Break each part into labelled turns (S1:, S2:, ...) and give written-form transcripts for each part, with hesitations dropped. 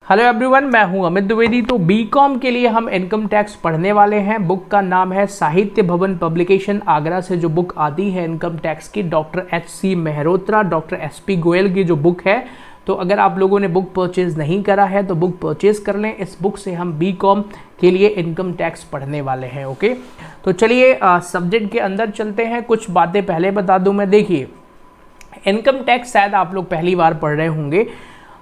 S1: Hello everyone, मैं हूं अमित द्विवेदी। तो बीकॉम के लिए हम इनकम टैक्स पढ़ने वाले हैं। बुक का नाम है साहित्य भवन पब्लिकेशन, आगरा से जो बुक आती है इनकम टैक्स की, doctor H C. Mehrotra, doctor S P. Goyal की जो बुक है। तो अगर आप लोगों ने बुक परचेज नहीं करा है तो बुक परचेज कर लें। इस बुक से हम बीकॉम के लिए इनकम टैक्स पढ़ने वाले हैं। ओके, तो चलिए सब्जेक्ट के अंदर चलते हैं। कुछ बातें पहले बता दूं मैं। देखिए, इनकम टैक्स शायद आप लोग पहली बार पढ़ रहे होंगे,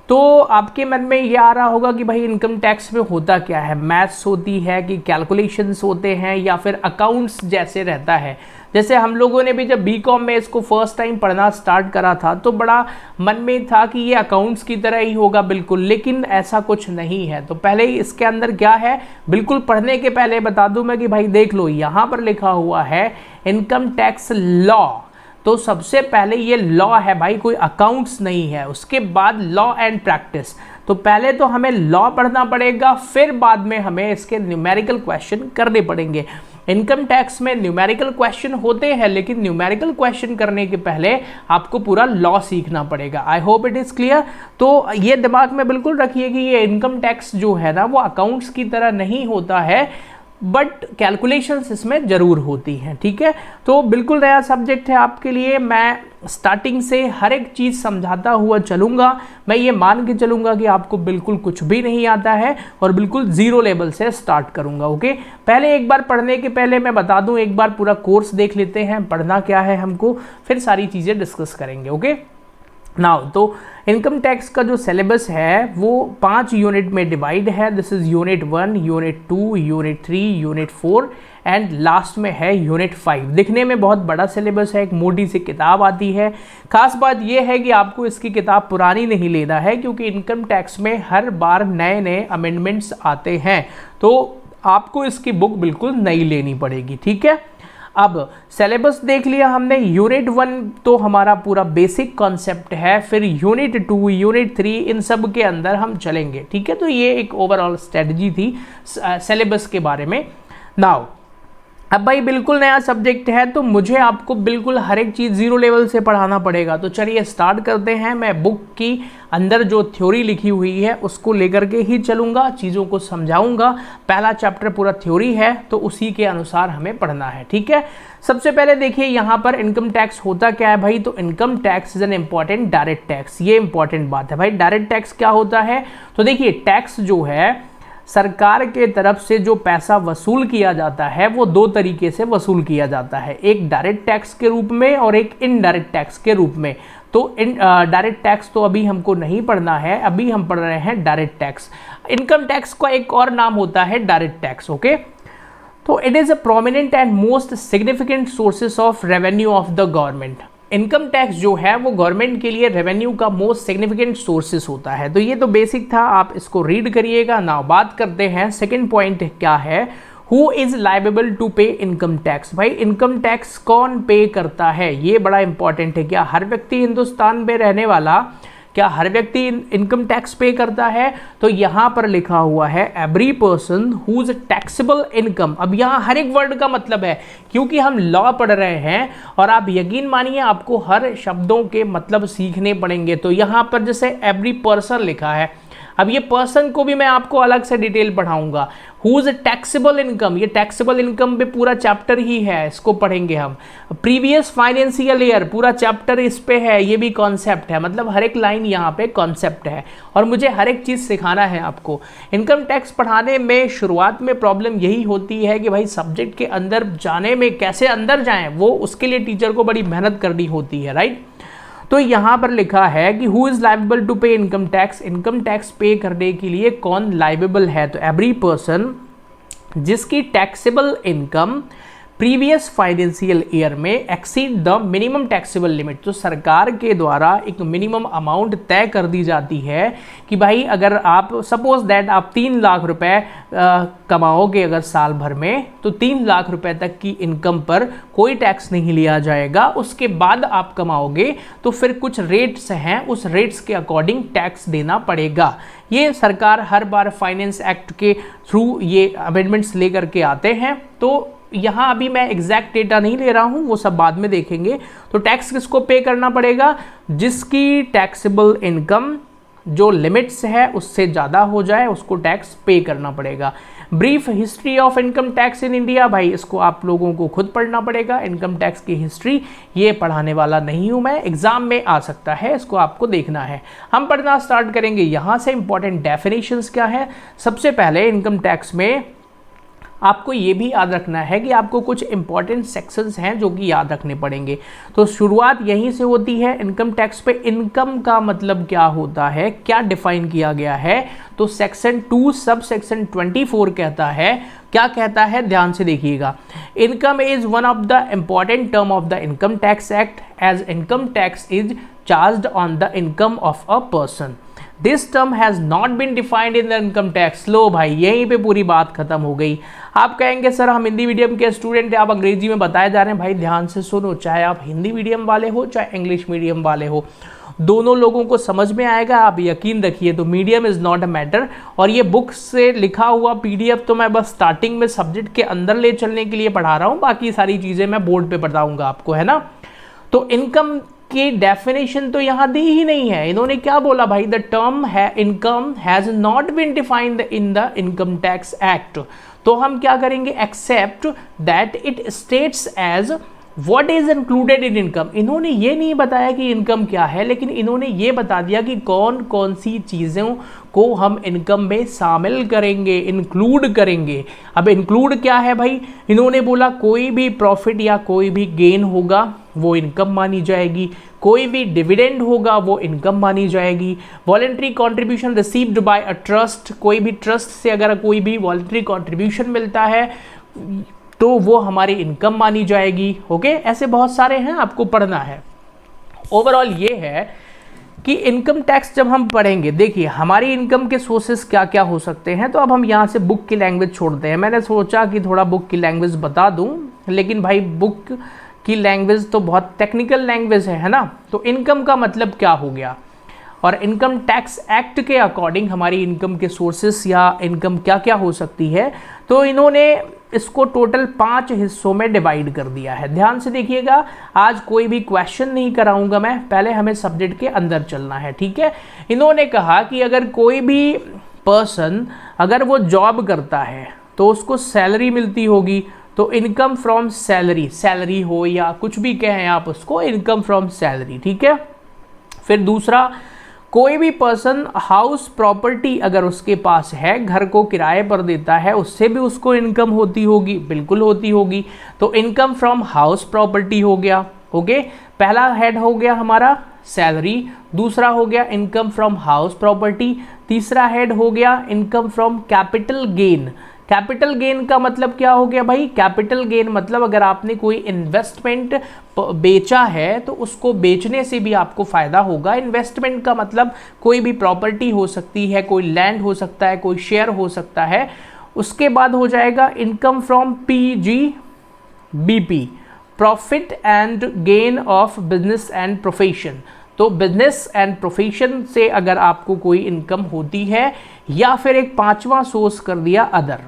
S1: तो आपके मन में ये आ रहा होगा कि भाई इनकम टैक्स में होता क्या है, मैथ्स होती है कि कैलकुलेशंस होते हैं या फिर अकाउंट्स जैसे रहता है। जैसे हम लोगों ने भी जब बीकॉम में इसको फर्स्ट टाइम पढ़ना स्टार्ट करा था तो बड़ा मन में था कि ये अकाउंट्स की तरह ही होगा बिल्कुल, लेकिन ऐसा कुछ नहीं है। तो पहले ही इसके अंदर क्या है, बिल्कुल पढ़ने के पहले बता दूं मैं कि भाई देख लो, यहाँ पर लिखा हुआ है इनकम टैक्स लॉ। तो सबसे पहले ये लॉ है भाई, कोई अकाउंट्स नहीं है। उसके बाद लॉ एंड प्रैक्टिस। तो पहले तो हमें लॉ पढ़ना पड़ेगा, फिर बाद में हमें इसके न्यूमेरिकल क्वेश्चन करने पड़ेंगे। इनकम टैक्स में न्यूमेरिकल क्वेश्चन होते हैं, लेकिन न्यूमेरिकल क्वेश्चन करने के पहले आपको पूरा लॉ सीखना पड़ेगा। I hope it is clear. तो ये दिमाग में बिल्कुल रखिए कि ये इनकम टैक्स जो है ना, वो अकाउंट्स की तरह नहीं होता है, बट कैलकुलेशंस इसमें जरूर होती हैं। ठीक है, तो बिल्कुल नया सब्जेक्ट है आपके लिए। मैं स्टार्टिंग से हर एक चीज़ समझाता हुआ चलूँगा। मैं ये मान के चलूँगा कि आपको बिल्कुल कुछ भी नहीं आता है और बिल्कुल ज़ीरो लेवल से स्टार्ट करूँगा। ओके, पहले एक बार पढ़ने के पहले मैं बता दूँ, एक बार पूरा कोर्स देख लेते हैं, पढ़ना क्या है हमको, फिर सारी चीज़ें डिस्कस करेंगे। ओके नाउ, तो इनकम टैक्स का जो सिलेबस है वो 5 यूनिट में डिवाइड है। This is unit 1, unit 2, unit 3, unit 4 and last में है यूनिट 5। दिखने में बहुत बड़ा सिलेबस है, एक मोटी सी किताब आती है। खास बात यह है कि आपको इसकी किताब पुरानी नहीं लेना है, क्योंकि इनकम टैक्स में हर बार नए नए अमेंडमेंट्स आते हैं, तो आपको इसकी बुक बिल्कुल नई लेनी पड़ेगी। ठीक है, अब सिलेबस देख लिया हमने। यूनिट 1 तो हमारा पूरा बेसिक कॉन्सेप्ट है, फिर यूनिट 2, यूनिट 3, इन सब के अंदर हम चलेंगे। ठीक है, तो ये एक ओवरऑल स्ट्रेटजी थी सिलेबस के बारे में। नाउ अब भाई बिल्कुल नया सब्जेक्ट है, तो मुझे आपको बिल्कुल हर एक चीज़ जीरो लेवल से पढ़ाना पड़ेगा। तो चलिए स्टार्ट करते हैं। मैं बुक की अंदर जो थ्योरी लिखी हुई है उसको लेकर के ही चलूँगा, चीज़ों को समझाऊंगा। पहला चैप्टर पूरा थ्योरी है, तो उसी के अनुसार हमें पढ़ना है। ठीक है, सबसे पहले देखिए यहाँ पर इनकम टैक्स होता क्या है भाई। तो income tax is an important direct tax. ये इंपॉर्टेंट बात है भाई। डायरेक्ट टैक्स क्या होता है, तो देखिए टैक्स जो है सरकार के तरफ से जो पैसा वसूल किया जाता है वो दो तरीके से वसूल किया जाता है, एक डायरेक्ट टैक्स के रूप में और एक इनडायरेक्ट टैक्स के रूप में। तो डायरेक्ट टैक्स तो अभी हमको नहीं पढ़ना है, अभी हम पढ़ रहे हैं डायरेक्ट टैक्स। इनकम टैक्स का एक और नाम होता है डायरेक्ट टैक्स। ओके, तो it is a prominent and most significant sources of revenue of the government. Income tax जो है वो गवर्नमेंट के लिए रेवेन्यू का मोस्ट सिग्निफिकेंट सोर्सेस होता है। तो ये तो बेसिक था, आप इसको रीड करिएगा। नाउ बात करते हैं सेकंड पॉइंट क्या है, who is liable to pay income tax. भाई इनकम टैक्स कौन पे करता है, ये बड़ा इंपॉर्टेंट है। क्या हर व्यक्ति हिंदुस्तान में रहने वाला, क्या हर व्यक्ति इनकम टैक्स पे करता है? तो यहाँ पर लिखा हुआ है every person whose taxable income. अब यहाँ हर एक वर्ड का मतलब है, क्योंकि हम लॉ पढ़ रहे हैं और आप यकीन मानिए आपको हर शब्दों के मतलब सीखने पड़ेंगे। तो यहाँ पर जैसे एवरी पर्सन लिखा है, अब ये पर्सन को भी मैं आपको अलग से डिटेल पढ़ाऊंगा। हुज टैक्सेबल इनकम, ये टैक्सेबल इनकम पे पूरा चैप्टर ही है, इसको पढ़ेंगे हम। प्रीवियस फाइनेंशियल ईयर पूरा चैप्टर इस पे है, ये भी कॉन्सेप्ट है। मतलब हर एक लाइन यहाँ पे कॉन्सेप्ट है और मुझे हर एक चीज़ सिखाना है आपको। इनकम टैक्स पढ़ाने में शुरुआत में प्रॉब्लम यही होती है कि भाई सब्जेक्ट के अंदर जाने में कैसे अंदर जाएं, वो उसके लिए टीचर को बड़ी मेहनत करनी होती है, राइट। तो यहाँ पर लिखा है कि who is liable to pay income tax. Income tax pay करने के लिए कौन लाइबेबल है, तो एवरी पर्सन जिसकी taxable income previous financial year में exceed the minimum taxable limit. तो सरकार के द्वारा एक मिनिमम अमाउंट तय कर दी जाती है कि भाई अगर आप सपोज दैट आप 3 लाख रुपए कमाओगे अगर साल भर में, तो 3 लाख रुपए तक की इनकम पर कोई टैक्स नहीं लिया जाएगा। उसके बाद आप कमाओगे तो फिर कुछ रेट्स हैं, उस रेट्स के अकॉर्डिंग टैक्स देना पड़ेगा। ये सरकार हर बार फाइनेंस एक्ट के थ्रू ये अमेंडमेंट्स लेकर के आते हैं। तो यहाँ अभी मैं एग्जैक्ट डेटा नहीं ले रहा हूँ, वो सब बाद में देखेंगे। तो टैक्स किसको पे करना पड़ेगा, जिसकी टैक्सेबल इनकम जो लिमिट्स है उससे ज़्यादा हो जाए उसको टैक्स पे करना पड़ेगा। Brief history of income tax in India, भाई इसको आप लोगों को खुद पढ़ना पड़ेगा। इनकम टैक्स की हिस्ट्री ये पढ़ाने वाला नहीं हूँ मैं, एग्जाम में आ सकता है, इसको आपको देखना है। हम पढ़ना स्टार्ट करेंगे यहाँ से। इंपॉर्टेंट डेफिनेशंस क्या है, सबसे पहले इनकम टैक्स में आपको ये भी याद रखना है कि आपको कुछ इंपॉर्टेंट सेक्शंस हैं जो कि याद रखने पड़ेंगे। तो शुरुआत यहीं से होती है इनकम टैक्स पे। इनकम का मतलब क्या होता है, क्या डिफाइन किया गया है, तो सेक्शन 2 सब सेक्शन 24 कहता है, क्या कहता है ध्यान से देखिएगा। Income is one of the important term of the income tax act as income tax is charged on the income of a person. This term has not been defined in the income tax. लो भाई यहीं पे पूरी बात खत्म हो गई। आप कहेंगे सर हम हिंदी मीडियम के स्टूडेंट हैं, आप अंग्रेजी में बताए जा रहे हैं। भाई ध्यान से सुनो, चाहे आप हिंदी मीडियम वाले हो चाहे इंग्लिश मीडियम वाले हो, दोनों लोगों को समझ में आएगा, आप यकीन रखिए। तो medium is not a matter. और ये बुक से लिखा हुआ PDF तो मैं बस स्टार्टिंग में सब्जेक्ट के अंदर ले चलने के लिए पढ़ा रहा हूँ, बाकी सारी चीज़ें मैं बोर्ड पे बताऊँगा आपको, है ना। तो इनकम की डेफिनेशन तो यहाँ दी ही नहीं है। इन्होंने क्या बोला भाई, द टर्म है income has not been defined in the income tax act. तो हम क्या करेंगे, except that it states as what is included in income. इन्होंने ये नहीं बताया कि इनकम क्या है, लेकिन इन्होंने ये बता दिया कि कौन कौन सी चीज़ों को हम इनकम में शामिल करेंगे, इंक्लूड करेंगे। अब इंक्लूड क्या है भाई, इन्होंने बोला कोई भी प्रॉफिट या कोई भी गेन होगा वो इनकम मानी जाएगी, कोई भी डिविडेंड होगा वो इनकम मानी जाएगी, voluntary contribution received by a trust, कोई भी ट्रस्ट से अगर कोई भी वॉलंटरी कॉन्ट्रीब्यूशन मिलता है तो वो हमारी इनकम मानी जाएगी। ओके, ऐसे बहुत सारे हैं, आपको पढ़ना है। ओवरऑल ये है कि इनकम टैक्स जब हम पढ़ेंगे, देखिए हमारी इनकम के सोर्सेस क्या क्या हो सकते हैं। तो अब हम यहाँ से बुक की लैंग्वेज छोड़ते हैं। मैंने सोचा कि थोड़ा बुक की लैंग्वेज बता दूँ, लेकिन भाई बुक की लैंग्वेज तो बहुत टेक्निकल लैंग्वेज है ना। तो इनकम का मतलब क्या हो गया, और इनकम टैक्स एक्ट के अकॉर्डिंग हमारी इनकम के सोर्सेस या इनकम क्या क्या हो सकती है। तो इन्होंने इसको टोटल 5 हिस्सों में डिवाइड कर दिया है। ध्यान से देखिएगा, आज कोई भी क्वेश्चन नहीं कराऊंगा मैं, पहले हमें सब्जेक्ट के अंदर चलना है, ठीक है। इन्होंने कहा कि अगर कोई भी पर्सन अगर वो जॉब करता है तो उसको सैलरी मिलती होगी, तो इनकम फ्रॉम सैलरी, सैलरी हो या कुछ भी कहें आप उसको, इनकम फ्रॉम सैलरी, ठीक है। फिर दूसरा, कोई भी पर्सन हाउस प्रॉपर्टी अगर उसके पास है, घर को किराए पर देता है, उससे भी उसको इनकम होती होगी, बिल्कुल होती होगी। तो इनकम फ्रॉम हाउस प्रॉपर्टी हो गया। ओके, पहला हेड हो गया हमारा सैलरी, दूसरा हो गया इनकम फ्रॉम हाउस प्रॉपर्टी, तीसरा हेड हो गया income from capital gain. Capital gain का मतलब क्या हो गया भाई, कैपिटल गेन मतलब अगर आपने कोई इन्वेस्टमेंट बेचा है तो उसको बेचने से भी आपको फायदा होगा। इन्वेस्टमेंट का मतलब कोई भी प्रॉपर्टी हो सकती है, कोई लैंड हो सकता है, कोई शेयर हो सकता है। उसके बाद हो जाएगा income from PGBP, profit and gain of business and profession. तो बिजनेस एंड प्रोफेशन से अगर आपको कोई इनकम होती है, या फिर एक पांचवा सोर्स कर दिया अदर।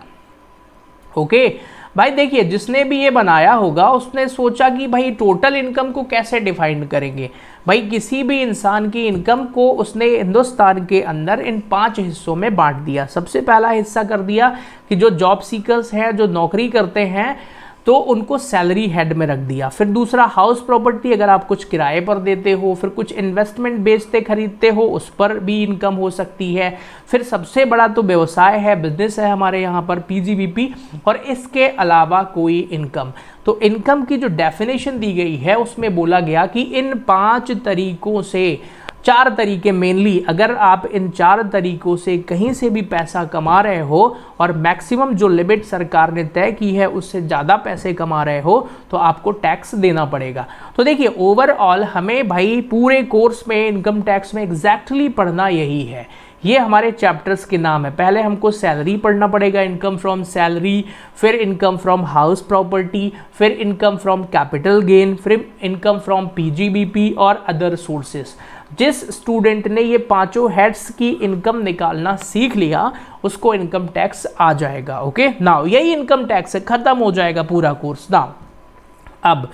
S1: ओके भाई, देखिए जिसने भी ये बनाया होगा उसने सोचा कि भाई टोटल इनकम को कैसे डिफाइन करेंगे। भाई किसी भी इंसान की इनकम को उसने हिंदुस्तान के अंदर इन 5 हिस्सों में बांट दिया। सबसे पहला हिस्सा कर दिया कि जो जॉब सीकर्स हैं, जो नौकरी करते हैं, तो उनको सैलरी हेड में रख दिया। फिर दूसरा हाउस प्रॉपर्टी, अगर आप कुछ किराए पर देते हो, फिर कुछ इन्वेस्टमेंट बेचते खरीदते हो, उस पर भी इनकम हो सकती है। फिर सबसे बड़ा तो व्यवसाय है, बिजनेस है हमारे यहाँ पर, PGBP, और इसके अलावा कोई इनकम। तो इनकम की जो डेफिनेशन दी गई है उसमें बोला गया कि इन 5 तरीकों से, 4 तरीके मेनली, अगर आप इन 4 तरीकों से कहीं से भी पैसा कमा रहे हो और मैक्सिमम जो लिमिट सरकार ने तय की है उससे ज़्यादा पैसे कमा रहे हो, तो आपको टैक्स देना पड़ेगा। तो देखिए ओवरऑल हमें भाई पूरे कोर्स में इनकम टैक्स में एग्जैक्टली पढ़ना यही है। ये हमारे चैप्टर्स के नाम है। पहले हमको सैलरी पढ़ना पड़ेगा, इनकम फ्रॉम सैलरी, फिर इनकम फ्रॉम हाउस प्रॉपर्टी, फिर इनकम फ्रॉम कैपिटल गेन, फिर इनकम फ्रॉम PGBP और अदर सोर्सेस। जिस स्टूडेंट ने ये 5 हेड्स की इनकम निकालना सीख लिया उसको इनकम टैक्स आ जाएगा। ओके, नाउ यही इनकम टैक्स है, खत्म हो जाएगा पूरा कोर्स। नाउ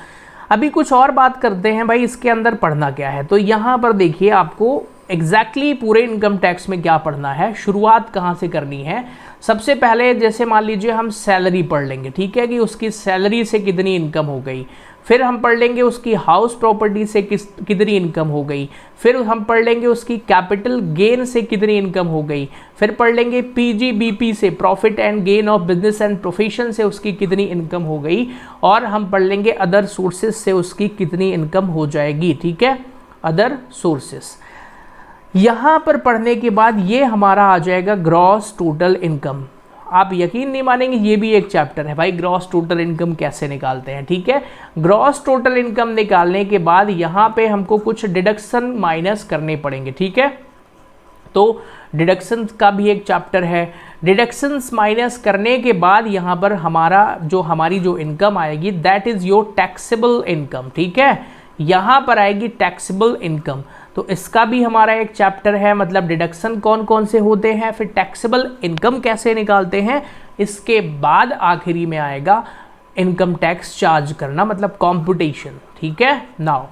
S1: अभी कुछ और बात करते हैं भाई, इसके अंदर पढ़ना क्या है। तो यहाँ पर देखिए आपको एग्जैक्टली पूरे इनकम टैक्स में क्या पढ़ना है, शुरुआत कहाँ से करनी है। सबसे पहले जैसे मान लीजिए हम सैलरी पढ़ लेंगे, ठीक है, कि उसकी सैलरी से कितनी इनकम हो गई। फिर हम पढ़ लेंगे उसकी हाउस प्रॉपर्टी से कितनी इनकम हो गई। फिर हम पढ़ लेंगे उसकी कैपिटल गेन से कितनी इनकम हो गई। फिर पढ़ लेंगे पीजीबीपी से, profit and gain of business and profession से उसकी कितनी इनकम हो गई। और हम पढ़ लेंगे अदर सोर्सेज से उसकी कितनी इनकम हो जाएगी, ठीक है, अदर सोर्सेस। यहाँ पर पढ़ने के बाद ये हमारा आ जाएगा ग्रॉस टोटल इनकम। आप यकीन नहीं मानेंगे, ये भी एक चैप्टर है भाई, ग्रॉस टोटल इनकम कैसे निकालते हैं, ठीक है। ग्रॉस टोटल इनकम निकालने के बाद यहाँ पे हमको कुछ डिडक्शन माइनस करने पड़ेंगे, ठीक है। तो डिडक्शंस का भी एक चैप्टर है। डिडक्शंस माइनस करने के बाद यहाँ पर हमारी जो इनकम आएगी that is your taxable income, ठीक है। यहाँ पर आएगी टैक्सेबल इनकम। तो इसका भी हमारा एक चैप्टर है, मतलब डिडक्शन कौन कौन से होते हैं, फिर टैक्सेबल इनकम कैसे निकालते हैं। इसके बाद आखिरी में आएगा इनकम टैक्स चार्ज करना, मतलब कॉम्पुटेशन, ठीक है। नाउ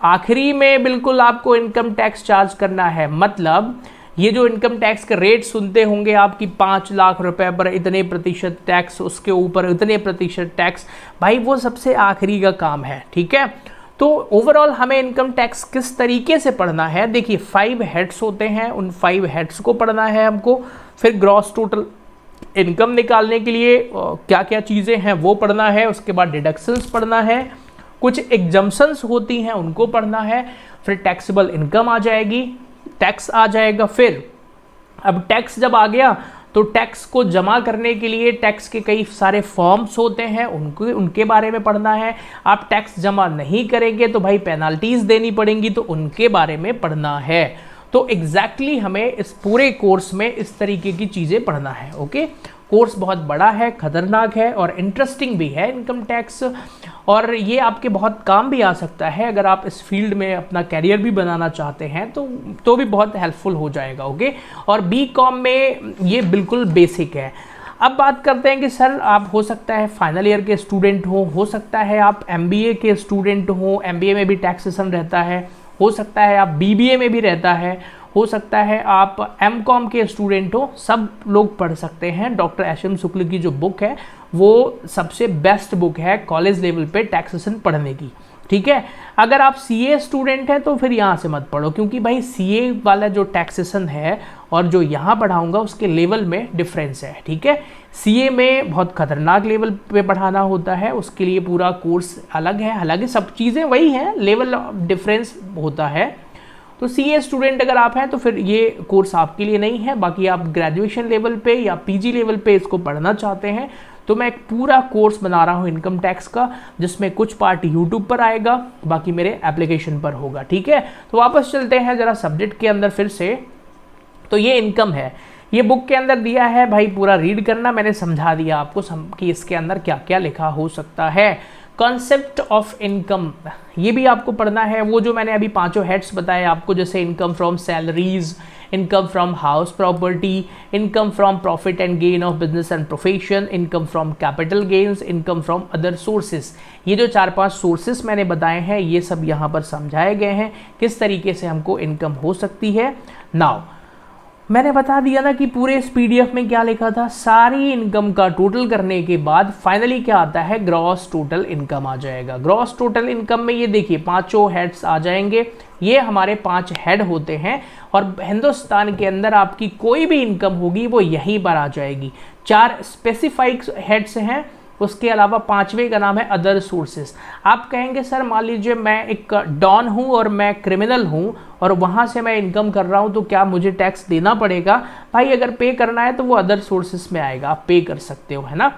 S1: आखिरी में बिल्कुल आपको इनकम टैक्स चार्ज करना है, मतलब ये जो इनकम टैक्स के रेट सुनते होंगे आपकी 5 लाख रुपए पर इतने प्रतिशत टैक्स, उसके ऊपर इतने प्रतिशत टैक्स, भाई वो सबसे आखिरी का काम है, ठीक है। तो ओवरऑल हमें इनकम टैक्स किस तरीके से पढ़ना है, देखिए 5 हेड्स होते हैं, उन 5 हेड्स को पढ़ना है हमको। फिर ग्रॉस टोटल इनकम निकालने के लिए क्या क्या चीज़ें हैं वो पढ़ना है। उसके बाद डिडक्शंस पढ़ना है, कुछ एग्जम्पशंस होती हैं उनको पढ़ना है। फिर टैक्सेबल इनकम आ जाएगी, टैक्स आ जाएगा। फिर अब टैक्स जब आ गया तो टैक्स को जमा करने के लिए टैक्स के कई सारे फॉर्म्स होते हैं, उनके बारे में पढ़ना है। आप टैक्स जमा नहीं करेंगे तो भाई पेनल्टीज देनी पड़ेंगी, तो उनके बारे में पढ़ना है। तो एग्जैक्टली हमें इस पूरे कोर्स में इस तरीके की चीज़ें पढ़ना है, ओके। कोर्स बहुत बड़ा है, खतरनाक है और इंटरेस्टिंग भी है इनकम टैक्स, और ये आपके बहुत काम भी आ सकता है। अगर आप इस फील्ड में अपना कैरियर भी बनाना चाहते हैं तो भी बहुत हेल्पफुल हो जाएगा, ओके। और बीकॉम में ये बिल्कुल बेसिक है। अब बात करते हैं कि सर आप हो सकता है फाइनल ईयर के स्टूडेंट हो सकता है आप एमबीए के स्टूडेंट हो, एमबीए में भी टैक्सेशन रहता है, हो सकता है आप बीबीए में भी रहता है, हो सकता है आप एमकॉम के स्टूडेंट हो, सब लोग पढ़ सकते हैं। Doctor SM. शुक्ल की जो बुक है वो सबसे बेस्ट बुक है कॉलेज लेवल पे टैक्सेशन पढ़ने की, ठीक है। अगर आप सीए स्टूडेंट हैं तो फिर यहाँ से मत पढ़ो, क्योंकि भाई सीए वाला जो टैक्सेशन है और जो यहाँ पढ़ाऊँगा उसके लेवल में डिफरेंस है, ठीक है। सीए में बहुत खतरनाक लेवल पे पढ़ाना होता है, उसके लिए पूरा कोर्स अलग है, हालांकि सब चीज़ें वही हैं, लेवल डिफरेंस होता है। तो सीए स्टूडेंट अगर आप हैं तो फिर ये कोर्स आपके लिए नहीं है। बाकी आप ग्रेजुएशन लेवल पे या पीजी लेवल पे इसको पढ़ना चाहते हैं तो मैं एक पूरा कोर्स बना रहा हूँ इनकम टैक्स का, जिसमें कुछ पार्ट यूट्यूब पर आएगा, बाकी मेरे एप्लीकेशन पर होगा, ठीक है। तो वापस चलते हैं ज़रा सब्जेक्ट के अंदर फिर से। तो ये इनकम है, ये बुक के अंदर दिया है भाई, पूरा रीड करना, मैंने समझा दिया आपको कि इसके अंदर क्या क्या लिखा हो सकता है। कॉन्सेप्ट ऑफ इनकम ये भी आपको पढ़ना है, वो जो मैंने अभी 5 हेड्स बताए आपको, जैसे income from salaries, income from house property, income from profit and gain of business and profession, income from capital gains, income from other sources. ये जो 4-5 सोर्सेज मैंने बताए हैं ये सब यहाँ पर समझाए गए हैं किस तरीके से हमको इनकम हो सकती है। नाउ मैंने बता दिया ना कि पूरे इस पीडीएफ में क्या लिखा था, सारी इनकम का टोटल करने के बाद फाइनली क्या आता है, ग्रॉस टोटल इनकम आ जाएगा। ग्रॉस टोटल इनकम में ये देखिए 5 हेड्स आ जाएंगे, ये हमारे 5 हेड होते हैं और हिंदुस्तान के अंदर आपकी कोई भी इनकम होगी वो यहीं पर आ जाएगी। 4 स्पेसिफाइड हेड्स हैं, उसके अलावा 5वें का नाम है अदर सोर्सेज। आप कहेंगे सर मान लीजिए मैं एक डॉन हूँ और मैं क्रिमिनल हूँ और वहाँ से मैं इनकम कर रहा हूँ तो क्या मुझे टैक्स देना पड़ेगा? भाई अगर पे करना है तो वो अदर सोर्सेज में आएगा, आप पे कर सकते हो, है ना।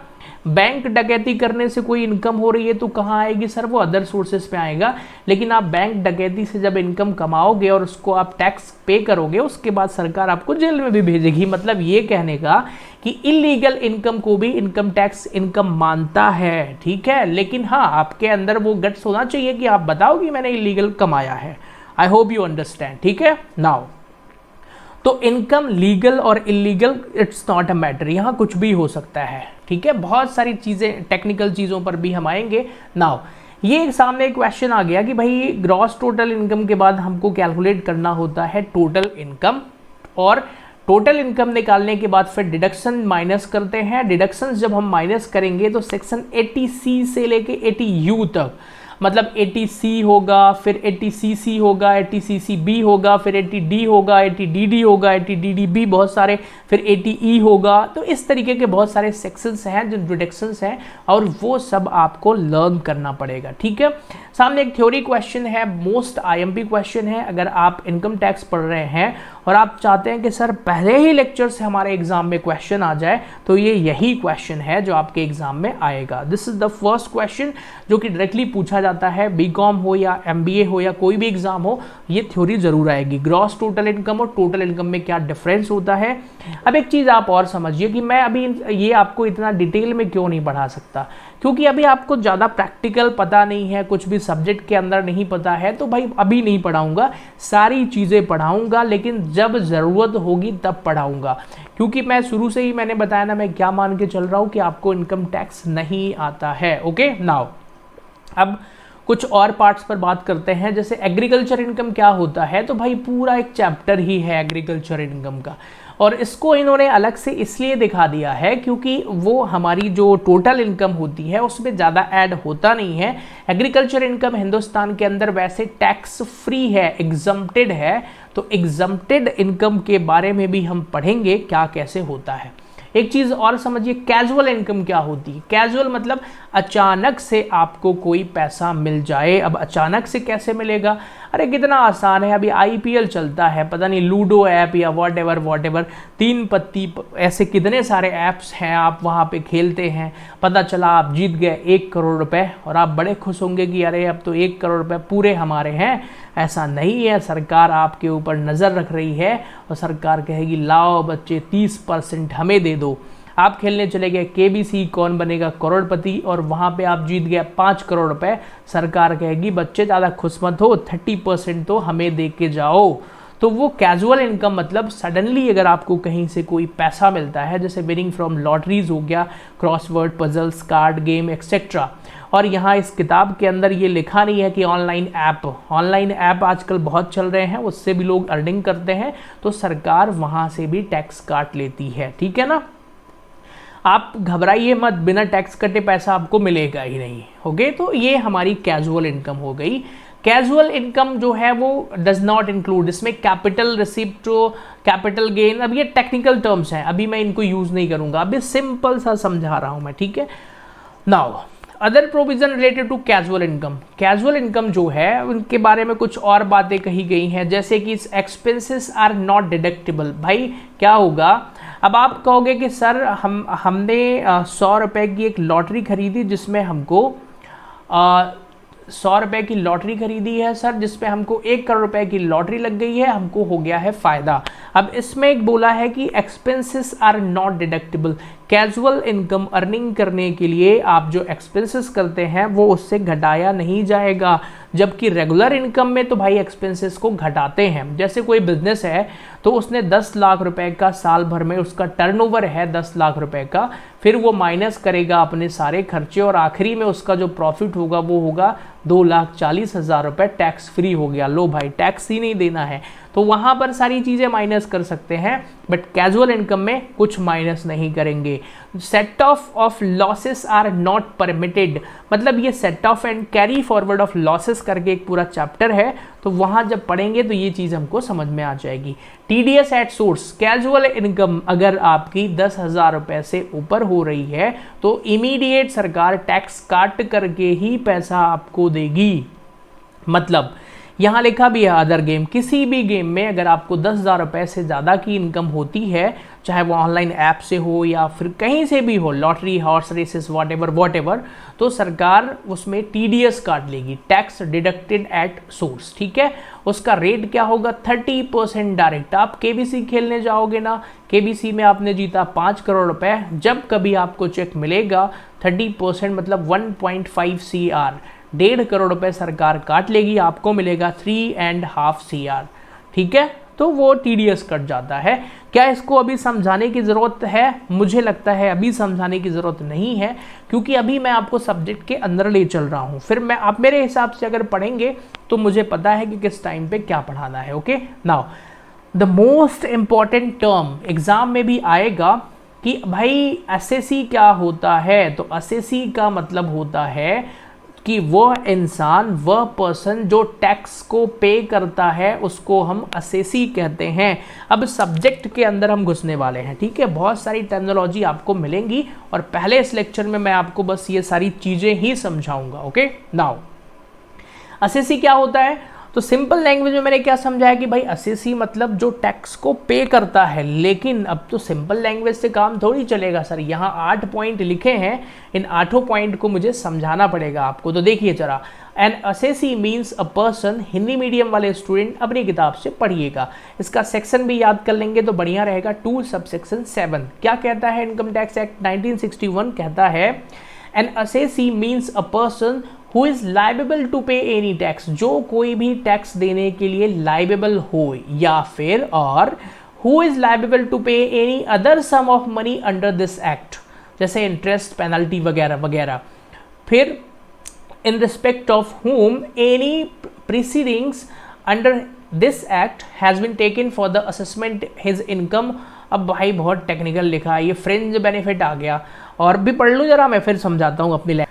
S1: बैंक डकैती करने से कोई इनकम हो रही है तो कहाँ आएगी सर, वो अदर सोर्सेज पे आएगा। लेकिन आप बैंक डकैती से जब इनकम कमाओगे और उसको आप टैक्स पे करोगे उसके बाद सरकार आपको जेल में भी भेजेगी। मतलब ये कहने का कि इलीगल इनकम को भी इनकम टैक्स इनकम मानता है, ठीक है। लेकिन हाँ, आपके अंदर वो गट्स होना चाहिए कि आप बताओ कि मैंने इलीगल कमाया है। आई होप यू अंडरस्टैंड, ठीक है। नाउ तो इनकम लीगल और illegal it's not a matter, यहाँ कुछ भी हो सकता है, ठीक है। बहुत सारी चीज़ें टेक्निकल चीज़ों पर भी हम आएंगे। नाउ ये सामने एक क्वेश्चन आ गया कि भाई ग्रॉस टोटल इनकम के बाद हमको कैलकुलेट करना होता है टोटल इनकम, और टोटल इनकम निकालने के बाद फिर डिडक्शन माइनस करते हैं। डिडक्शंस जब हम माइनस करेंगे तो सेक्शन 80C से लेके 80U तक, मतलब 80C होगा, फिर 80CC होगा, 80CCB होगा, फिर 80D होगा, 80DD होगा, 80DDB बहुत सारे, फिर 80E होगा। तो इस तरीके के बहुत सारे सेक्शंस हैं जो डिडक्शंस हैं, और वो सब आपको लर्न करना पड़ेगा। ठीक है, सामने एक थ्योरी क्वेश्चन है, मोस्ट IMP क्वेश्चन है। अगर आप इनकम टैक्स पढ़ रहे हैं और आप चाहते हैं कि सर पहले ही लेक्चर से हमारे एग्जाम में क्वेश्चन आ जाए, तो ये यही क्वेश्चन है जो आपके एग्जाम में आएगा। This is the first question जो कि डायरेक्टली पूछा जाता है, BCom हो या MBA हो या कोई भी एग्जाम हो, ये थ्योरी जरूर आएगी। ग्रॉस टोटल इनकम और टोटल इनकम में क्या डिफरेंस होता है। अब एक चीज आप और समझिए कि मैं अभी ये आपको इतना डिटेल में क्यों नहीं पढ़ा सकता, क्योंकि अभी आपको ज़्यादा प्रैक्टिकल पता नहीं है, कुछ भी सब्जेक्ट के अंदर नहीं पता है, तो भाई अभी नहीं पढ़ाऊंगा, सारी चीज़ें पढ़ाऊंगा, लेकिन जब ज़रूरत होगी तब पढ़ाऊंगा। क्योंकि मैं शुरू से ही मैंने बताया ना, मैं क्या मान के चल रहा हूँ कि आपको इनकम टैक्स नहीं आता है। ओके, नाउ अब कुछ और पार्ट्स पर बात करते हैं, जैसे एग्रीकल्चर इनकम क्या होता है। तो भाई पूरा एक चैप्टर ही है एग्रीकल्चर इनकम का, और इसको इन्होंने अलग से इसलिए दिखा दिया है क्योंकि वो हमारी जो टोटल इनकम होती है उसमें ज़्यादा ऐड होता नहीं है। एग्रीकल्चर इनकम हिंदुस्तान के अंदर वैसे टैक्स फ्री है, एग्जम्प्टेड है, तो एग्जम्प्टेड इनकम के बारे में भी हम पढ़ेंगे क्या कैसे होता है। एक चीज़ और समझिए, कैजुअल इनकम क्या होती है। कैजुअल मतलब अचानक से आपको कोई पैसा मिल जाए। अब अचानक से कैसे मिलेगा, अरे कितना आसान है, अभी IPL चलता है, पता नहीं लूडो ऐप या वॉट एवर 3 पत्ती, ऐसे कितने सारे ऐप्स हैं, आप वहाँ पे खेलते हैं, पता चला आप जीत गए 1 करोड़ रुपए, और आप बड़े खुश होंगे कि अरे अब तो 1 करोड़ रुपए पूरे हमारे हैं। ऐसा नहीं है, सरकार आपके ऊपर नज़र रख रही है और सरकार कहेगी लाओ बच्चे 30% हमें दे दो। आप खेलने चले गए KBC कौन बनेगा करोड़पति, और वहाँ पे आप जीत गए 5 करोड़ रुपए, सरकार कहेगी बच्चे ज़्यादा खुश मत हो, 30% तो हमें दे के जाओ। तो वो कैजुअल इनकम मतलब सडनली अगर आपको कहीं से कोई पैसा मिलता है, जैसे विनिंग फ्रॉम लॉटरीज हो गया, crossword puzzles, card game etcetera. और यहाँ इस किताब के अंदर ये लिखा नहीं है कि ऑनलाइन ऐप आजकल बहुत चल रहे हैं, उससे भी लोग अर्निंग करते हैं, तो सरकार वहाँ से भी टैक्स काट लेती है। ठीक है ना, आप घबराइए मत, बिना टैक्स कटे पैसा आपको मिलेगा ही नहीं। ओके, तो ये हमारी कैजुअल इनकम हो गई। कैजुअल इनकम जो है वो डज नॉट इंक्लूड, इसमें कैपिटल रिसिप्ट, कैपिटल गेन, अब ये टेक्निकल टर्म्स हैं, अभी मैं इनको यूज नहीं करूंगा, अभी सिंपल सा समझा रहा हूं मैं। ठीक है, now other provision related to casual income. Casual income जो है उनके बारे में कुछ और बातें कही गई हैं, जैसे कि एक्सपेंसेस आर नॉट डिडक्टेबल। भाई क्या होगा, अब आप कहोगे कि सर हमने 100 रुपए की एक लॉटरी खरीदी, जिसमें हमको 100 रुपए की लॉटरी खरीदी है सर, जिसपे हमको 1 करोड़ रुपए की लॉटरी लग गई है, हमको हो गया है फायदा। अब इसमें एक बोला है कि expenses are not deductible. Casual income earning करने के लिए आप जो एक्सपेंसेस करते हैं वो उससे घटाया नहीं जाएगा, जबकि रेगुलर इनकम में तो भाई एक्सपेंसेस को घटाते हैं। जैसे कोई बिजनेस है तो उसने 10 लाख रुपए का साल भर में उसका टर्नओवर है 10 लाख रुपए का, फिर वो माइनस करेगा अपने सारे खर्चे और आखिरी में उसका जो प्रॉफिट होगा वो होगा 2,40,000 रुपए, टैक्स फ्री हो गया। लो भाई, टैक्स ही नहीं देना है, तो वहां पर सारी चीजें माइनस कर सकते हैं, बट कैजुअल इनकम में कुछ माइनस नहीं करेंगे। Set off losses are not permitted, मतलब ये set off and carry forward of losses करके एक पूरा चैप्टर है, तो वहां जब पढ़ेंगे तो ये चीज हमको समझ में आ जाएगी। TDS at source, casual income अगर आपकी 10,000 रुपए से ऊपर हो रही है तो इमीडिएट सरकार टैक्स काट करके ही पैसा आपको देगी। मतलब यहाँ लिखा भी है अदर गेम, किसी भी गेम में अगर आपको 10,000 रुपए से ज़्यादा की इनकम होती है, चाहे वो ऑनलाइन ऐप से हो या फिर कहीं से भी हो, lottery, horse races, whatever, तो सरकार उसमें TDS काट लेगी, टैक्स डिडक्टेड एट सोर्स। ठीक है, उसका रेट क्या होगा, 30% डायरेक्ट। आप KBC खेलने जाओगे ना, KBC में आपने जीता 5 करोड़ रुपए, जब कभी आपको चेक मिलेगा 30% मतलब 1.5 CR, 1.5 करोड़ रुपए सरकार काट लेगी, आपको मिलेगा 3.5 CR। ठीक है, तो वो TDS कट जाता है। क्या इसको अभी समझाने की ज़रूरत है? मुझे लगता है अभी समझाने की ज़रूरत नहीं है, क्योंकि अभी मैं आपको सब्जेक्ट के अंदर ले चल रहा हूँ। फिर आप मेरे हिसाब से अगर पढ़ेंगे तो मुझे पता है कि किस टाइम पे क्या पढ़ाना है। Okay, now the most important term exam में भी आएगा कि भाई एसएससी क्या होता है। तो एसएससी का मतलब होता है कि वह इंसान, वह पर्सन जो टैक्स को पे करता है, उसको हम एसएससी कहते हैं। अब सब्जेक्ट के अंदर हम घुसने वाले हैं, ठीक है। बहुत सारी टर्मिनोलॉजी आपको मिलेंगी और पहले इस लेक्चर में मैं आपको बस ये सारी चीज़ें ही समझाऊंगा। ओके, नाउ एसएससी क्या होता है? तो सिंपल लैंग्वेज में मैंने क्या समझाया कि भाई एसएससी मतलब जो टैक्स को पे करता है। लेकिन अब तो सिंपल लैंग्वेज से काम थोड़ी चलेगा सर, यहाँ 8 पॉइंट लिखे हैं, इन 8 पॉइंट को मुझे समझाना पड़ेगा आपको। तो देखिए जरा, an assessee means a person, Hindi medium वाले स्टूडेंट अपनी किताब से पढ़िएगा, इसका सेक्शन भी याद कर लेंगे तो बढ़िया रहेगा। 2 सबसेक्शन 7 क्या कहता है? इनकम टैक्स एक्ट 1961 कहता है an assessee means a person who is liable to pay any tax, जो कोई भी टैक्स देने के लिए लाइबेबल हो, या फिर और who is liable to pay any other sum of money under this act, जैसे इंटरेस्ट, पेनल्टी वगैरह वगैरह। फिर in respect of whom any proceedings under this act has been taken for the assessment his income। अब भाई बहुत technical लिखा है, ये फ्रिंज बेनिफिट आ गया, और भी पढ़ लूँ जरा, मैं फिर समझाता हूँ अपनी।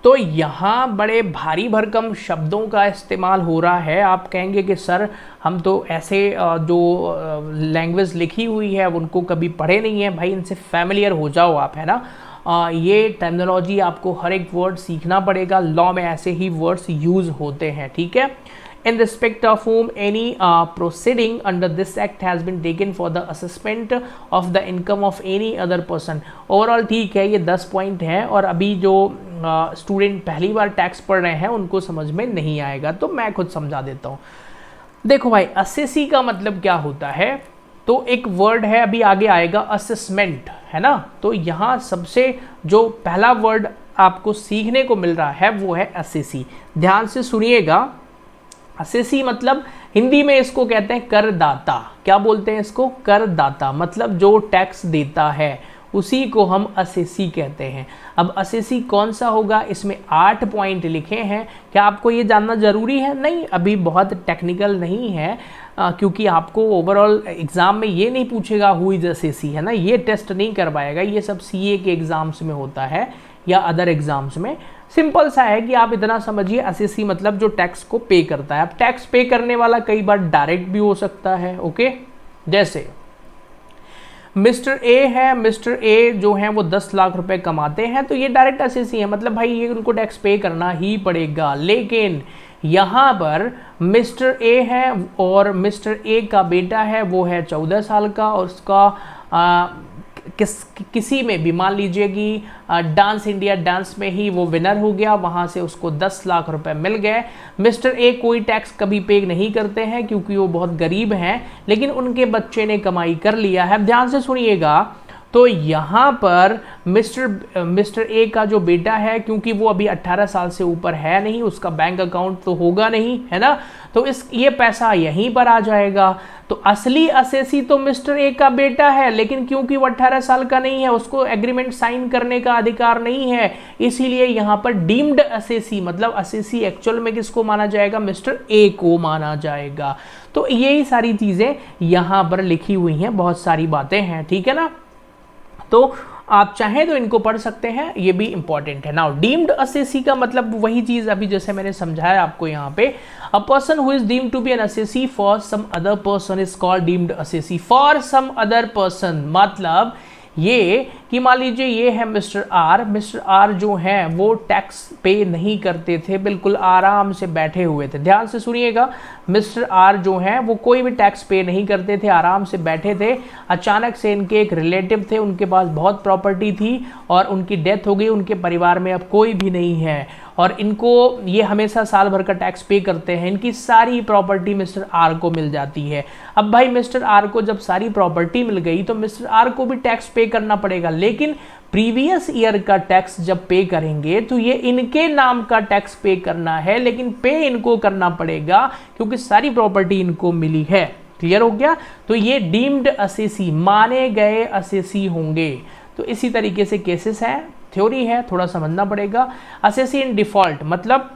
S1: तो यहाँ बड़े भारी भरकम शब्दों का इस्तेमाल हो रहा है। आप कहेंगे कि सर हम तो ऐसे जो लैंग्वेज लिखी हुई है उनको कभी पढ़े नहीं है। भाई इनसे फैमिलियर हो जाओ आप, है ना। ये टर्मिनोलॉजी आपको हर एक वर्ड सीखना पड़ेगा, लॉ में ऐसे ही वर्ड्स यूज़ होते हैं, ठीक है। in respect of whom any proceeding under this act has been taken for the assessment of the income of any other person। Overall ठीक है, ये 10 पॉइंट हैं, और अभी जो स्टूडेंट पहली बार टैक्स पढ़ रहे हैं उनको समझ में नहीं आएगा, तो मैं खुद समझा देता हूँ। देखो भाई, एसएससी का मतलब क्या होता है? तो एक वर्ड है, अभी आगे आएगा, असेसमेंट, है ना। तो यहाँ सबसे जो पहला वर्ड आपको सीखने को मिल रहा है वो है एसएससी। ध्यान से सुनिएगा, एसएससी मतलब हिंदी में इसको कहते हैं करदाता। क्या बोलते हैं इसको? करदाता, मतलब जो टैक्स देता है उसी को हम एसएससी कहते हैं। अब एसएससी कौन सा होगा? इसमें 8 पॉइंट लिखे हैं। क्या आपको ये जानना जरूरी है? नहीं, अभी बहुत टेक्निकल नहीं है, क्योंकि आपको ओवरऑल एग्जाम में ये नहीं पूछेगा हु इज एसएससी, है ना। ये टेस्ट नहीं करवाएगा, ये सब सीए के एग्जाम्स में होता है या अदर एग्जाम्स में। सिंपल सा है कि आप इतना समझिए, एसएससी मतलब जो टैक्स को पे करता है। अब टैक्स पे करने वाला कई बार डायरेक्ट भी हो सकता है, ओके। जैसे मिस्टर ए है, मिस्टर ए जो है वो 10 लाख रुपए कमाते हैं, तो ये डायरेक्ट एसएससी है, मतलब भाई ये उनको टैक्स पे करना ही पड़ेगा। लेकिन यहाँ पर मिस्टर ए है और मिस्टर ए का बेटा है, वो है 14 साल का, और उसका किसी में भी, मान लीजिए कि डांस इंडिया डांस में ही वो विनर हो गया, वहाँ से उसको 10 लाख रुपए मिल गए। मिस्टर ए कोई टैक्स कभी पे नहीं करते हैं क्योंकि वो बहुत गरीब हैं, लेकिन उनके बच्चे ने कमाई कर लिया है। ध्यान से सुनिएगा, तो यहाँ पर मिस्टर ए का जो बेटा है, क्योंकि वो अभी 18 साल से ऊपर है नहीं, उसका बैंक अकाउंट तो होगा नहीं, है ना, तो ये पैसा यहीं पर आ जाएगा। तो असली एसएससी तो मिस्टर ए का बेटा है, लेकिन क्योंकि वो 18 साल का नहीं है, उसको एग्रीमेंट साइन करने का अधिकार नहीं है, इसीलिए यहाँ पर डीम्ड एसएससी, मतलब एसएससी एक्चुअल में किसको माना जाएगा? मिस्टर ए को माना जाएगा। तो यही सारी चीजें यहाँ पर लिखी हुई हैं, बहुत सारी बातें हैं, ठीक है ना। तो आप चाहें तो इनको पढ़ सकते हैं, ये भी इंपॉर्टेंट है। नाउ डीम्ड एसएससी का मतलब वही चीज अभी जैसे मैंने समझाया आपको यहाँ पे, a person who is deemed to be an assessee for some other person is called deemed assessee. For some other person मतलब ये कि मान लीजिए ये है मिस्टर आर जो हैं वो टैक्स पे नहीं करते थे, बिल्कुल आराम से बैठे हुए थे। ध्यान से सुनिएगा, मिस्टर आर जो हैं वो कोई भी टैक्स पे नहीं करते थे, आराम से बैठे थे। अचानक से इनके एक रिलेटिव थे, उनके पास बहुत प्रॉपर्टी थी और उनकी डेथ हो गई, उनके परिवार में अब कोई भी नहीं है, और इनको ये हमेशा साल भर का टैक्स पे करते हैं। इनकी सारी प्रॉपर्टी मिस्टर आर को मिल जाती है। अब भाई मिस्टर आर को जब सारी प्रॉपर्टी मिल गई तो मिस्टर आर को भी टैक्स पे करना पड़ेगा, लेकिन प्रीवियस ईयर का टैक्स जब पे करेंगे तो ये इनके नाम का टैक्स पे करना है, लेकिन पे इनको करना पड़ेगा क्योंकि सारी प्रॉपर्टी इनको मिली है। क्लियर हो गया। तो ये डीम्ड असेसी, माने गए असेसी होंगे। तो इसी तरीके से केसेस हैं, थ्योरी है, थोड़ा समझना पड़ेगा। असेसी इन डिफॉल्ट मतलब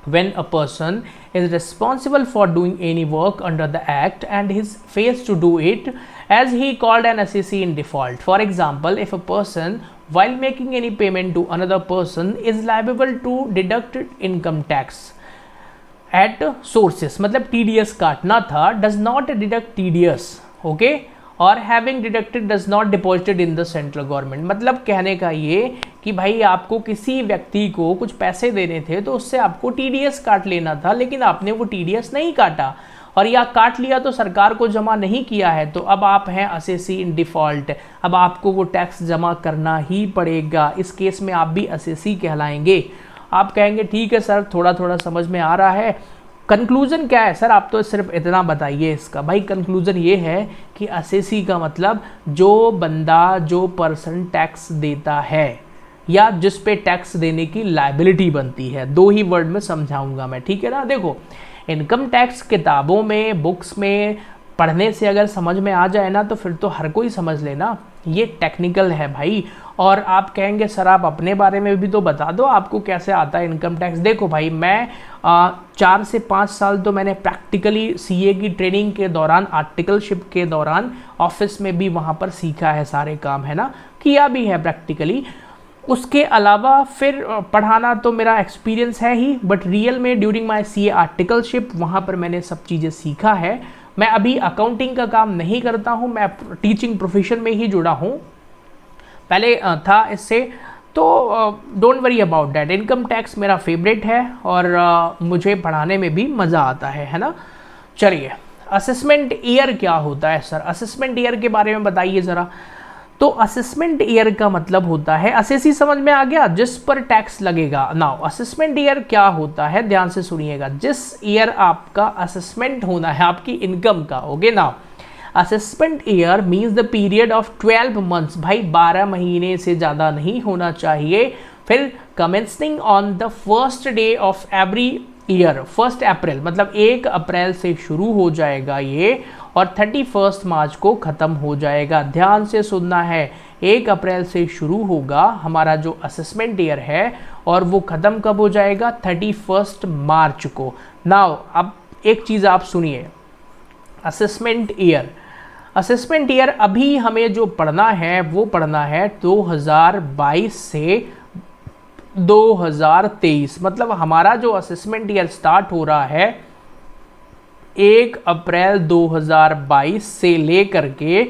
S1: when a person is responsible for doing any work under the act and is fails to do it, as he called an assessee in default. For example, if a person while making any payment to another person is liable to deduct income tax at sources, मतलब TDS काटना था, does not deduct TDS, okay, और having deducted does not deposited in the central government. मतलब कहने का ये कि भाई आपको किसी व्यक्ति को कुछ पैसे देने थे तो उससे आपको टीडीएस काट लेना था, लेकिन आपने वो टीडीएस नहीं काटा और या काट लिया तो सरकार को जमा नहीं किया है, तो अब आप हैं असेसी इन डिफॉल्ट। अब आपको वो टैक्स जमा करना ही पड़ेगा। इस केस में आप भी असेसी कहलाएंगे। आप कहेंगे ठीक है सर, थोड़ा थोड़ा समझ में आ रहा है, कंक्लूजन क्या है सर, आप तो सिर्फ इतना बताइए इसका। भाई कंक्लूजन ये है कि असेसी का मतलब जो बंदा, जो पर्सन टैक्स देता है या जिस पे टैक्स देने की लायबिलिटी बनती है। दो ही वर्ड में समझाऊंगा मैं, ठीक है ना। देखो, इनकम टैक्स किताबों में, बुक्स में पढ़ने से अगर समझ में आ जाए ना तो फिर तो हर कोई समझ लेना। ये टेक्निकल है भाई। और आप कहेंगे सर आप अपने बारे में भी तो बता दो, आपको कैसे आता है इनकम टैक्स। देखो भाई, मैं 4 से 5 साल तो मैंने प्रैक्टिकली सीए की ट्रेनिंग के दौरान, आर्टिकलशिप के दौरान ऑफिस में भी वहाँ पर सीखा है, सारे काम है ना, किया भी है प्रैक्टिकली। उसके अलावा फिर पढ़ाना तो मेरा एक्सपीरियंस है ही, बट रियल में ड्यूरिंग माय सीए आर्टिकलशिप वहाँ पर मैंने सब चीज़ें सीखा है। मैं अभी अकाउंटिंग का काम नहीं करता हूँ, मैं टीचिंग प्रोफेशन में ही जुड़ा हूँ, पहले था इससे। तो don't worry about that. Income tax मेरा फेवरेट है और मुझे पढ़ाने में भी मज़ा आता है ना। चलिए, असेसमेंट ईयर क्या होता है सर, असेसमेंट ईयर के बारे में बताइए ज़रा। तो असेसमेंट ईयर का मतलब होता है, असेसी समझ में आ गया, जिस पर टैक्स लगेगा। नाउ असेसमेंट ईयर क्या होता है, ध्यान से सुनिएगा। जिस ईयर आपका असेसमेंट होना है आपकी इनकम का, okay. Now assessment year means the period of 12 months, भाई 12 महीने से ज़्यादा नहीं होना चाहिए। फिर commencing on the first day of every year, 1 अप्रैल मतलब 1 अप्रैल से शुरू हो जाएगा ये और 31 मार्च को ख़त्म हो जाएगा। ध्यान से सुनना है, 1 अप्रैल से शुरू होगा हमारा जो असेसमेंट ईयर है और वो ख़त्म कब हो जाएगा, 31 मार्च को। नाउ अब एक चीज़ आप सुनिए, असेसमेंट ईयर, असेसमेंट ईयर अभी हमें जो पढ़ना है वो पढ़ना है 2022 से 2023। मतलब हमारा जो असेसमेंट ईयर स्टार्ट हो रहा है 1 अप्रैल 2022 से लेकर के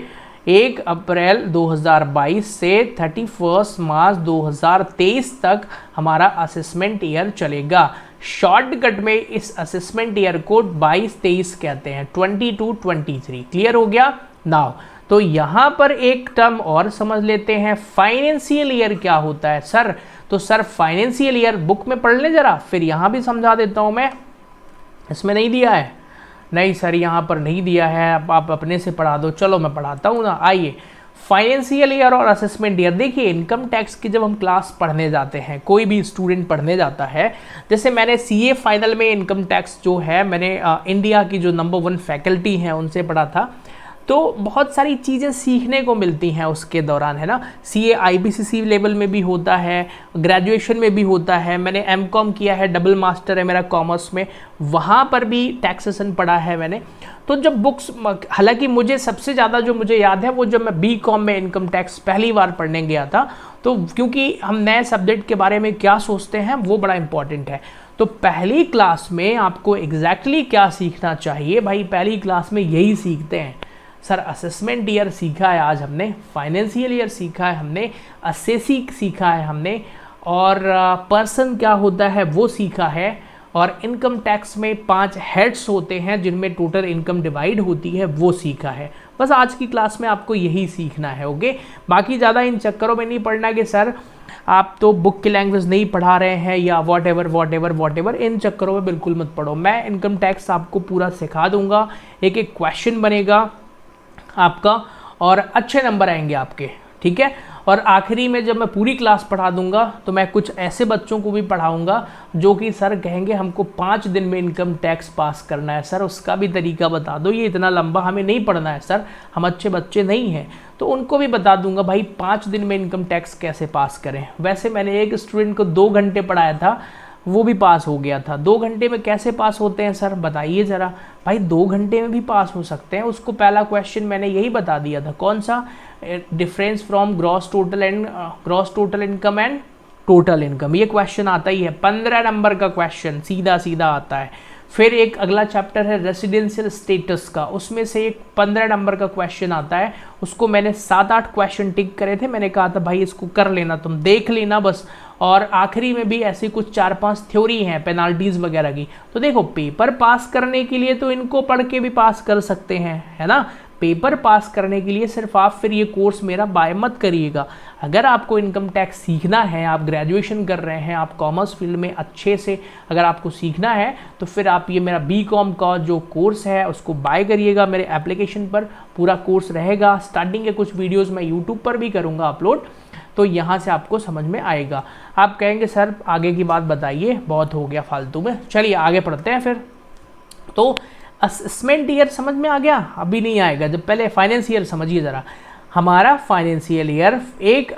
S1: 1 अप्रैल 2022 से 31 मार्च 2023 तक हमारा असेसमेंट ईयर चलेगा। शॉर्टकट में इस असेसमेंट ईयर को 22-23 कहते हैं, 22-23। क्लियर हो गया। नाउ तो यहाँ पर एक टर्म और समझ लेते हैं, फाइनेंशियल ईयर क्या होता है सर। तो सर फाइनेंशियल ईयर बुक में पढ़ ले जरा, फिर यहाँ भी समझा देता हूँ मैं। इसमें नहीं दिया है, नहीं सर यहाँ पर नहीं दिया है, आप अपने से पढ़ा दो। चलो मैं पढ़ाता हूँ ना, आइए। फाइनेंशियल ईयर और असेसमेंट ईयर, देखिए इनकम टैक्स की जब हम क्लास पढ़ने जाते हैं, कोई भी स्टूडेंट पढ़ने जाता है, जैसे मैंने सीए फाइनल में इनकम टैक्स जो है मैंने इंडिया की जो नंबर 1 फैकल्टी हैं उनसे पढ़ा था, तो बहुत सारी चीज़ें सीखने को मिलती हैं उसके दौरान, है ना। सीए आईबीसीसी लेवल में भी होता है, ग्रेजुएशन में भी होता है। मैंने एमकॉम किया है, डबल मास्टर है मेरा कॉमर्स में, वहाँ पर भी टैक्सेशन पढ़ा है मैंने। तो जब बुक्स, हालांकि मुझे सबसे ज़्यादा जो मुझे याद है वो जब मैं बीकॉम में इनकम टैक्स पहली बार पढ़ने गया था, तो क्योंकि हम नए सब्जेक्ट के बारे में क्या सोचते हैं वो बड़ा इंपॉर्टेंट है। तो पहली क्लास में आपको एग्जैक्टली क्या सीखना चाहिए भाई, पहली क्लास में यही सीखते हैं सर। असेसमेंट ईयर सीखा है आज हमने, फाइनेंशियल ईयर सीखा है हमने, असेसी सीखा है हमने, और पर्सन क्या होता है वो सीखा है, और इनकम टैक्स में 5 हेड्स होते हैं जिनमें टोटल इनकम डिवाइड होती है वो सीखा है। बस आज की क्लास में आपको यही सीखना है, ओके। बाकी ज़्यादा इन चक्करों में नहीं पढ़ना कि सर आप तो बुक की लैंग्वेज नहीं पढ़ा रहे हैं या वॉट एवर, इन चक्करों में बिल्कुल मत पढ़ो। मैं इनकम टैक्स आपको पूरा सिखा दूंगा, एक एक क्वेश्चन बनेगा आपका और अच्छे नंबर आएंगे आपके, ठीक है। और आखिरी में जब मैं पूरी क्लास पढ़ा दूंगा तो मैं कुछ ऐसे बच्चों को भी पढ़ाऊंगा जो कि सर कहेंगे हमको 5 दिन में इनकम टैक्स पास करना है सर, उसका भी तरीका बता दो, ये इतना लंबा हमें नहीं पढ़ना है सर, हम अच्छे बच्चे नहीं हैं। तो उनको भी बता दूंगा भाई 5 दिन में इनकम टैक्स कैसे पास करें। वैसे मैंने एक स्टूडेंट को 2 घंटे पढ़ाया था, वो भी पास हो गया था। 2 घंटे में कैसे पास होते हैं सर, बताइए ज़रा। भाई 2 घंटे में भी पास हो सकते हैं। उसको पहला क्वेश्चन मैंने यही बता दिया था, कौन सा, difference from gross total income and total income, ये क्वेश्चन आता ही है, 15 नंबर का क्वेश्चन सीधा सीधा आता है। फिर एक अगला चैप्टर है रेसिडेंशियल स्टेटस का, उसमें से एक 15 नंबर का क्वेश्चन आता है, उसको मैंने 7-8 क्वेश्चन टिक करे थे, मैंने कहा था भाई इसको कर लेना, तुम देख लेना बस। और आखिरी में भी ऐसी कुछ 4-5 थ्योरी हैं पेनाल्टीज वगैरह की। तो देखो पेपर पास करने के लिए तो इनको पढ़ के भी पास कर सकते हैं, है ना। पेपर पास करने के लिए सिर्फ आप फिर ये कोर्स मेरा बाय मत करिएगा। अगर आपको इनकम टैक्स सीखना है, आप ग्रेजुएशन कर रहे हैं, आप कॉमर्स फील्ड में अच्छे से अगर आपको सीखना है, तो फिर आप ये मेरा बीकॉम का जो कोर्स है उसको बाय करिएगा। मेरे एप्लीकेशन पर पूरा कोर्स रहेगा। स्टार्टिंग के कुछ वीडियोज़ मैं यूट्यूब पर भी करूँगा अपलोड, तो यहाँ से आपको समझ में आएगा। आप कहेंगे सर आगे की बात बताइए, बहुत हो गया फालतू में, चलिए आगे पढ़ते हैं फिर। तो असेसमेंट ईयर समझ में आ गया, अभी नहीं आएगा, जब पहले फाइनेंस ईयर समझिए ज़रा। हमारा फाइनेंशियल ईयर 1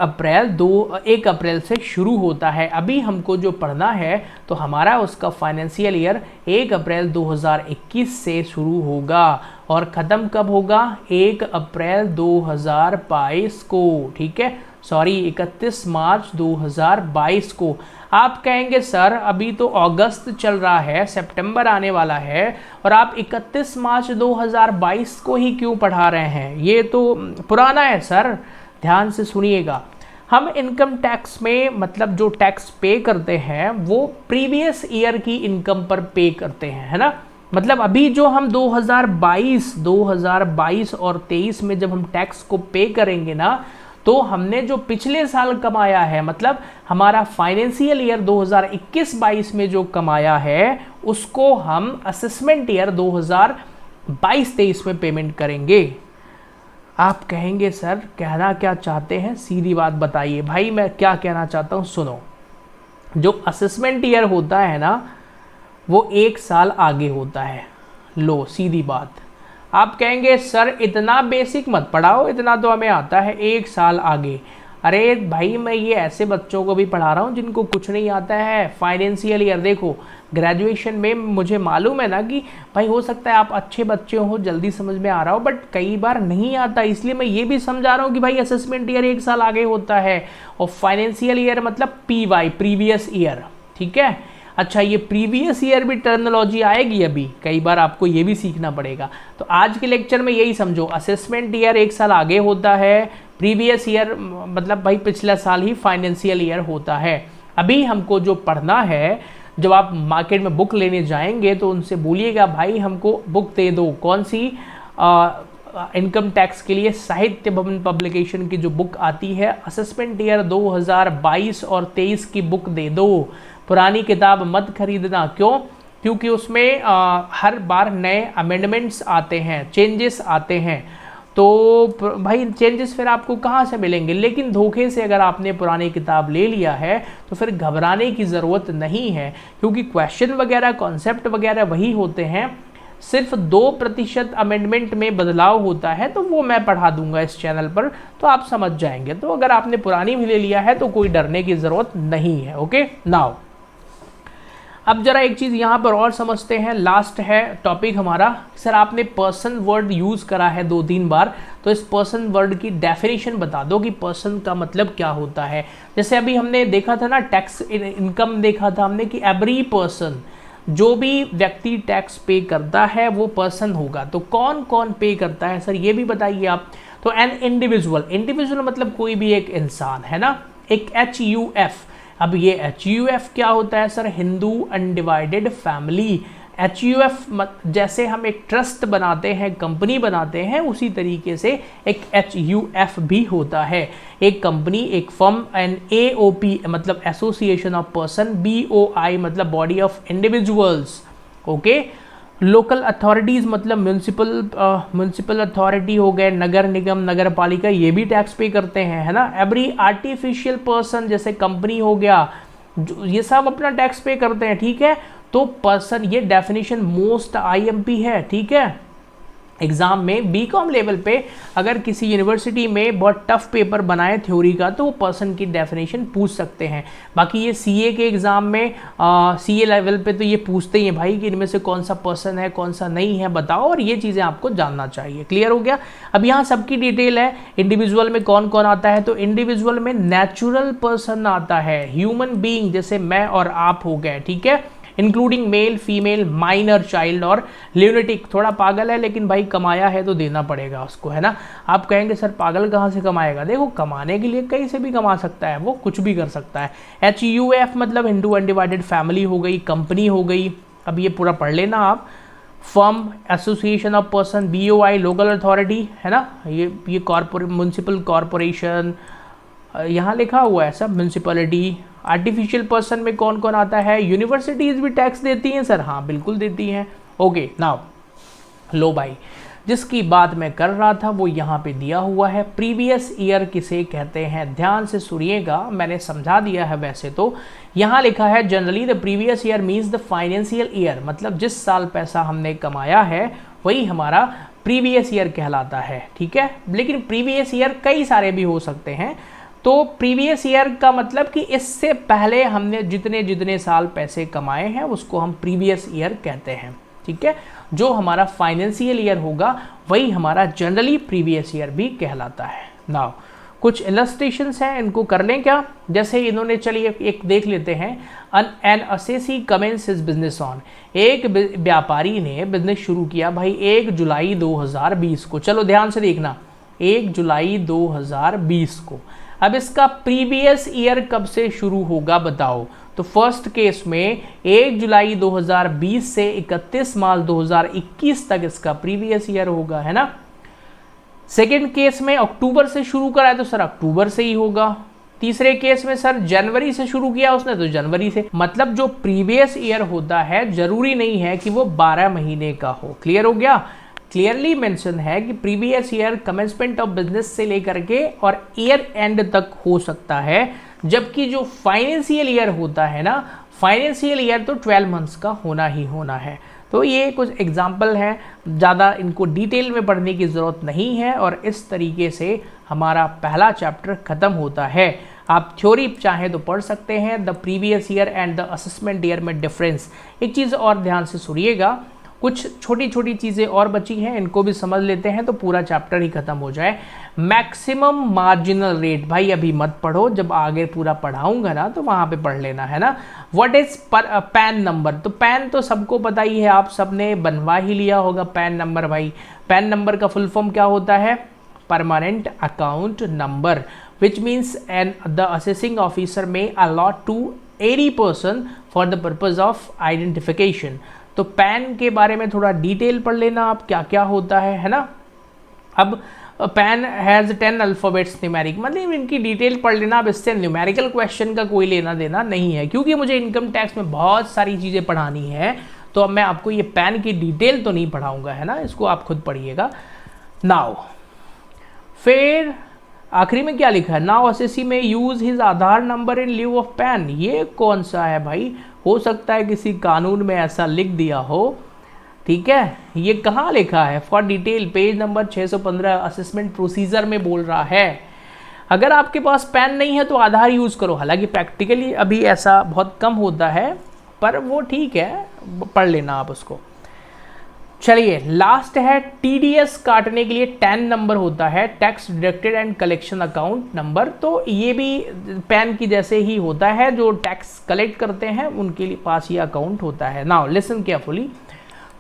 S1: अप्रैल से शुरू होता है। अभी हमको जो पढ़ना है तो हमारा उसका फाइनेंशियल ईयर 1 अप्रैल 2021 से शुरू होगा और ख़त्म कब होगा, 1 अप्रैल 2022 को, ठीक है, सॉरी 31 मार्च 2022 को। आप कहेंगे सर अभी तो अगस्त चल रहा है, सितंबर आने वाला है और आप 31 मार्च 2022 को ही क्यों पढ़ा रहे हैं, ये तो पुराना है सर। ध्यान से सुनिएगा, हम इनकम टैक्स में मतलब जो टैक्स पे करते हैं वो प्रीवियस ईयर की इनकम पर पे करते हैं, है ना। मतलब अभी जो हम 2022 और 23 में जब हम टैक्स को पे करेंगे ना, तो हमने जो पिछले साल कमाया है, मतलब हमारा फाइनेंशियल ईयर 2021-22 में जो कमाया है, उसको हम असेसमेंट ईयर 2022-23 में पेमेंट करेंगे। आप कहेंगे सर कहना क्या चाहते हैं, सीधी बात बताइए। भाई मैं क्या कहना चाहता हूँ, सुनो। जो असेसमेंट ईयर होता है ना, वो 1 साल आगे होता है। लो सीधी बात। आप कहेंगे सर इतना बेसिक मत पढ़ाओ, इतना तो हमें आता है, 1 साल आगे। अरे भाई मैं ये ऐसे बच्चों को भी पढ़ा रहा हूँ जिनको कुछ नहीं आता है। फाइनेंशियल ईयर देखो, ग्रेजुएशन में मुझे मालूम है ना कि भाई हो सकता है आप अच्छे बच्चे हो, जल्दी समझ में आ रहा हो, बट कई बार नहीं आता, इसलिए मैं ये भी समझा रहा हूँ कि भाई असेसमेंट ईयर 1 साल आगे होता है और फाइनेंशियल ईयर मतलब PY प्रीवियस ईयर, ठीक है। अच्छा ये प्रीवियस ईयर भी टर्मिनोलॉजी आएगी अभी, कई बार आपको ये भी सीखना पड़ेगा। तो आज के लेक्चर में यही समझो, असेसमेंट ईयर 1 साल आगे होता है, प्रीवियस ईयर मतलब भाई पिछला साल ही फाइनेंशियल ईयर होता है। अभी हमको जो पढ़ना है, जब आप मार्केट में बुक लेने जाएंगे तो उनसे बोलिएगा भाई हमको बुक दे दो, कौन सी, इनकम टैक्स के लिए साहित्य भवन पब्लिकेशन की जो बुक आती है, असेसमेंट ईयर 2022 और 23 की बुक दे दो। पुरानी किताब मत खरीदना, क्यों, क्योंकि उसमें हर बार नए अमेंडमेंट्स आते हैं, चेंजेस आते हैं। तो भाई चेंजेस फिर आपको कहाँ से मिलेंगे। लेकिन धोखे से अगर आपने पुरानी किताब ले लिया है तो फिर घबराने की ज़रूरत नहीं है, क्योंकि क्वेश्चन वगैरह कॉन्सेप्ट वगैरह वही होते हैं, सिर्फ 2% अमेंडमेंट में बदलाव होता है, तो वो मैं पढ़ा दूंगा इस चैनल पर, तो आप समझ जाएंगे। तो अगर आपने पुरानी भी ले लिया है तो कोई डरने की ज़रूरत नहीं है। ओके नाउ अब जरा एक चीज़ यहाँ पर और समझते हैं। लास्ट है टॉपिक हमारा, सर आपने पर्सन वर्ड यूज़ करा है 2-3 बार, तो इस पर्सन वर्ड की डेफिनेशन बता दो कि पर्सन का मतलब क्या होता है। जैसे अभी हमने देखा था ना, टैक्स इनकम देखा था हमने कि एवरी पर्सन, जो भी व्यक्ति टैक्स पे करता है वो पर्सन होगा। तो कौन कौन पे करता है सर, ये भी बताइए आप। तो एन इंडिविजुअल मतलब कोई भी एक इंसान, है ना। एक HUF, अब ये HUF क्या होता है sir, Hindu undivided family. HUF जैसे हम एक ट्रस्ट बनाते हैं, कंपनी बनाते हैं, उसी तरीके से एक HUF भी होता है। एक कंपनी, एक फर्म, एन AOP मतलब एसोसिएशन ऑफ पर्सन, BOI मतलब body of individuals. Okay, local authorities मतलब म्यूनसिपल अथॉरिटी हो गए, नगर निगम, नगर पालिका, ये भी टैक्स पे करते हैं, है ना। एवरी आर्टिफिशियल पर्सन जैसे कंपनी हो गया, ये सब अपना टैक्स पे करते हैं, ठीक है। तो पर्सन, ये डेफिनेशन मोस्ट आईएमपी है, ठीक है। एग्जाम में बीकॉम लेवल पे अगर किसी यूनिवर्सिटी में बहुत टफ पेपर बनाए थ्योरी का तो वो पर्सन की डेफिनेशन पूछ सकते हैं। बाकी ये सीए के एग्ज़ाम में सीए लेवल पे तो ये पूछते ही हैं भाई कि इनमें से कौन सा पर्सन है कौन सा नहीं है बताओ, और ये चीज़ें आपको जानना चाहिए। क्लियर हो गया। अब यहाँ सबकी डिटेल है। इंडिविजुअल में कौन कौन आता है, तो इंडिविजुअल में नेचुरल पर्सन आता है, ह्यूमन बीइंग जैसे मैं और आप हो गए, ठीक है। Including male, female, minor child और ल्यूनेटिक, थोड़ा पागल है लेकिन भाई कमाया है तो देना पड़ेगा उसको, है ना। आप कहेंगे सर पागल कहाँ से कमाएगा, देखो कमाने के लिए कहीं से भी कमा सकता है, वो कुछ भी कर सकता है। HUF मतलब हिंदू अनडिवाइडेड फैमिली हो गई, कंपनी हो गई, अब ये पूरा पढ़ लेना आप। Firm, association of person, BOI local authority, है ना, ये म्यूनसिपल कॉरपोरेशन, यहाँ लिखा हुआ है सब, म्यूनसिपलिटी। आर्टिफिशियल पर्सन में कौन कौन आता है, यूनिवर्सिटीज़ भी टैक्स देती हैं सर, हाँ बिल्कुल देती हैं। ओके नाउ लो भाई, जिसकी बात मैं कर रहा था वो यहाँ पे दिया हुआ है। प्रीवियस ईयर किसे कहते हैं, ध्यान से सुनिएगा, मैंने समझा दिया है वैसे तो। यहाँ लिखा है generally the previous year means the financial year, मतलब जिस साल पैसा हमने कमाया है वही हमारा प्रीवियस ईयर कहलाता है, ठीक है। लेकिन प्रीवियस ईयर कई सारे भी हो सकते हैं, तो प्रीवियस ईयर का मतलब कि इससे पहले हमने जितने जितने साल पैसे कमाए हैं उसको हम प्रीवियस ईयर कहते हैं, ठीक है। जो हमारा फाइनेंशियल ईयर होगा वही हमारा जनरली प्रीवियस ईयर भी कहलाता है। नाउ कुछ इलस्ट्रेशंस हैं, इनको कर लें क्या, जैसे इन्होंने, चलिए एक देख लेते हैं। An assessee commences his business on, एक व्यापारी ने बिजनेस शुरू किया भाई 1 जुलाई 2020 को। चलो ध्यान से देखना, 1 जुलाई 2020 को। अब इसका प्रीवियस ईयर कब से शुरू होगा बताओ, तो फर्स्ट केस में 1 जुलाई 2020 से 31 मार्च 2021 तक इसका प्रीवियस ईयर होगा, है ना। सेकेंड केस में अक्टूबर से शुरू करा है तो सर अक्टूबर से ही होगा। तीसरे केस में सर जनवरी से शुरू किया उसने तो जनवरी से। मतलब जो प्रीवियस ईयर होता है जरूरी नहीं है कि वो 12 महीने का हो। क्लियर हो गया। क्लियरली मेंशन है कि previous year commencement of business से लेकर के और ईयर एंड तक हो सकता है, जबकि जो फाइनेंशियल ईयर होता है ना, फाइनेंशियल ईयर तो 12 मंथ्स का होना ही होना है। तो ये कुछ एग्जाम्पल हैं, ज़्यादा इनको डिटेल में पढ़ने की ज़रूरत नहीं है, और इस तरीके से हमारा पहला चैप्टर ख़त्म होता है। आप थ्योरी चाहें तो पढ़ सकते हैं, the previous year and the assessment year में डिफरेंस। एक चीज़ और ध्यान से सुनिएगा, कुछ छोटी छोटी चीज़ें और बची हैं, इनको भी समझ लेते हैं तो पूरा चैप्टर ही खत्म हो जाए। मैक्सिमम मार्जिनल रेट, भाई अभी मत पढ़ो, जब आगे पूरा पढ़ाऊंगा ना तो वहाँ पे पढ़ लेना, है ना। व्हाट इज पैन नंबर, तो पैन तो सबको पता ही है, आप सबने बनवा ही लिया होगा पैन नंबर। भाई पैन नंबर का फुल फॉर्म क्या होता है, permanent account number, which means and the assessing officer में allot to any person for the purpose of identification. तो पैन के बारे में थोड़ा डिटेल पढ़ लेना आप, क्या क्या होता है ना। अब पैन हैज़ 10 अल्फ़ाबेट्स न्यूमेरिक, मतलब इनकी डिटेल पढ़ लेना। अब इससे न्यूमेरिकल क्वेश्चन का कोई लेना देना नहीं है, क्योंकि मुझे इनकम टैक्स में बहुत सारी चीज़ें पढ़ानी है, तो अब मैं आपको ये पैन की डिटेल तो नहीं पढ़ाऊँगा, है ना, इसको आप खुद पढ़िएगा। नाउ फिर आखिरी में क्या लिखा है, नाउ असेसी में use his Aadhaar number in lieu of pan. ये कौन सा है भाई, हो सकता है किसी कानून में ऐसा लिख दिया हो, ठीक है। ये कहाँ लिखा है, for detail page number 615 assessment procedure में बोल रहा है। अगर आपके पास पैन नहीं है तो आधार यूज़ करो, हालांकि प्रैक्टिकली अभी ऐसा बहुत कम होता है, पर वो ठीक है, पढ़ लेना आप उसको। चलिए लास्ट है, TDS काटने के लिए 10 नंबर होता है, tax deducted and collection account number. तो ये भी पैन की जैसे ही होता है, जो टैक्स कलेक्ट करते हैं उनके लिए पास ये अकाउंट होता है। Now listen carefully.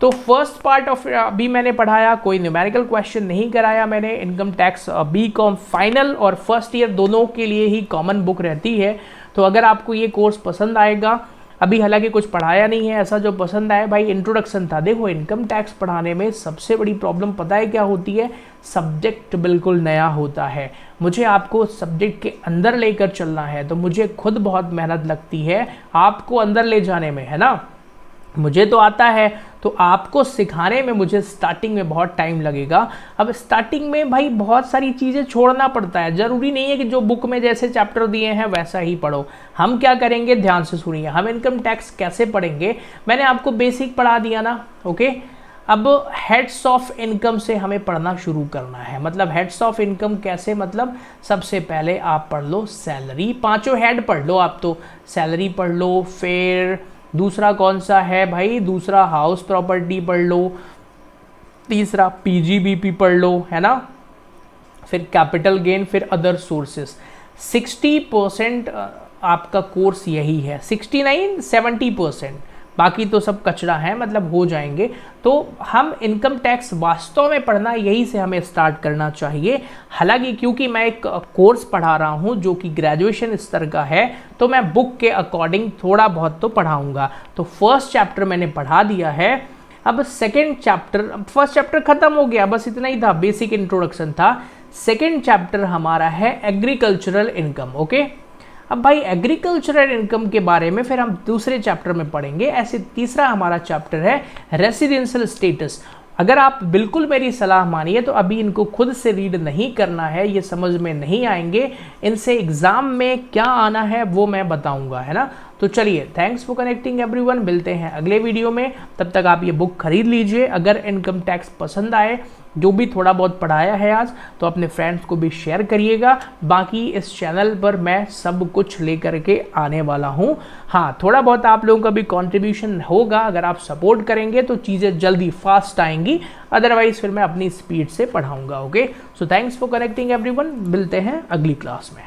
S1: तो फर्स्ट पार्ट ऑफ अभी मैंने पढ़ाया, कोई न्यूमेरिकल क्वेश्चन नहीं कराया मैंने। इनकम टैक्स BCom फाइनल और फर्स्ट ईयर दोनों के लिए ही कॉमन बुक रहती है। तो अगर आपको ये कोर्स पसंद आएगा, अभी हालांकि कुछ पढ़ाया नहीं है ऐसा, जो पसंद आए भाई इंट्रोडक्शन था। देखो इनकम टैक्स पढ़ाने में सबसे बड़ी प्रॉब्लम पता है क्या होती है, सब्जेक्ट बिल्कुल नया होता है। मुझे आपको सब्जेक्ट के अंदर लेकर चलना है, तो मुझे खुद बहुत मेहनत लगती है आपको अंदर ले जाने में, है ना। मुझे तो आता है, तो आपको सिखाने में मुझे स्टार्टिंग में बहुत टाइम लगेगा। अब स्टार्टिंग में भाई बहुत सारी चीज़ें छोड़ना पड़ता है, ज़रूरी नहीं है कि जो बुक में जैसे चैप्टर दिए हैं वैसा ही पढ़ो। हम क्या करेंगे, ध्यान से सुनिए, हम इनकम टैक्स कैसे पढ़ेंगे। मैंने आपको बेसिक पढ़ा दिया ना, ओके। अब हेड्स ऑफ इनकम से हमें पढ़ना शुरू करना है। मतलब हेड्स ऑफ इनकम कैसे, मतलब सबसे पहले आप पढ़ लो सैलरी, पांचों हेड पढ़ लो आप, तो सैलरी पढ़ लो, फिर दूसरा कौन सा है भाई, दूसरा हाउस प्रॉपर्टी पढ़ लो, तीसरा पीजीबीपी पढ़ लो, है ना, फिर कैपिटल गेन, फिर अदर सोर्सेस। 60% आपका कोर्स यही है, 69 70%, बाकी तो सब कचरा है, मतलब हो जाएंगे। तो हम इनकम टैक्स वास्तव में पढ़ना यही से हमें स्टार्ट करना चाहिए। हालांकि क्योंकि मैं एक कोर्स पढ़ा रहा हूं जो कि ग्रेजुएशन स्तर का है, तो मैं बुक के अकॉर्डिंग थोड़ा बहुत तो पढ़ाऊंगा। तो फर्स्ट चैप्टर मैंने पढ़ा दिया है। अब सेकेंड चैप्टर, फर्स्ट चैप्टर खत्म हो गया, बस इतना ही था, बेसिक इंट्रोडक्शन था। सेकेंड चैप्टर हमारा है एग्रीकल्चरल इनकम, ओके। अब भाई एग्रीकल्चरल इनकम के बारे में फिर हम दूसरे चैप्टर में पढ़ेंगे। ऐसे तीसरा हमारा चैप्टर है रेसिडेंशियल स्टेटस। अगर आप बिल्कुल मेरी सलाह मानिए तो अभी इनको खुद से रीड नहीं करना है, ये समझ में नहीं आएंगे, इनसे एग्जाम में क्या आना है वो मैं बताऊंगा, है ना। तो चलिए, थैंक्स फॉर कनेक्टिंग एवरीवन, मिलते हैं अगले वीडियो में। तब तक आप ये बुक खरीद लीजिए। अगर इनकम टैक्स पसंद आए, जो भी थोड़ा बहुत पढ़ाया है आज, तो अपने फ्रेंड्स को भी शेयर करिएगा। बाकी इस चैनल पर मैं सब कुछ लेकर के आने वाला हूँ। हाँ, थोड़ा बहुत आप लोगों का भी कंट्रीब्यूशन होगा, अगर आप सपोर्ट करेंगे तो चीज़ें जल्दी फास्ट आएंगी, अदरवाइज फिर मैं अपनी स्पीड से पढ़ाऊँगा, okay. So thanks for connecting everyone, मिलते हैं अगली क्लास में।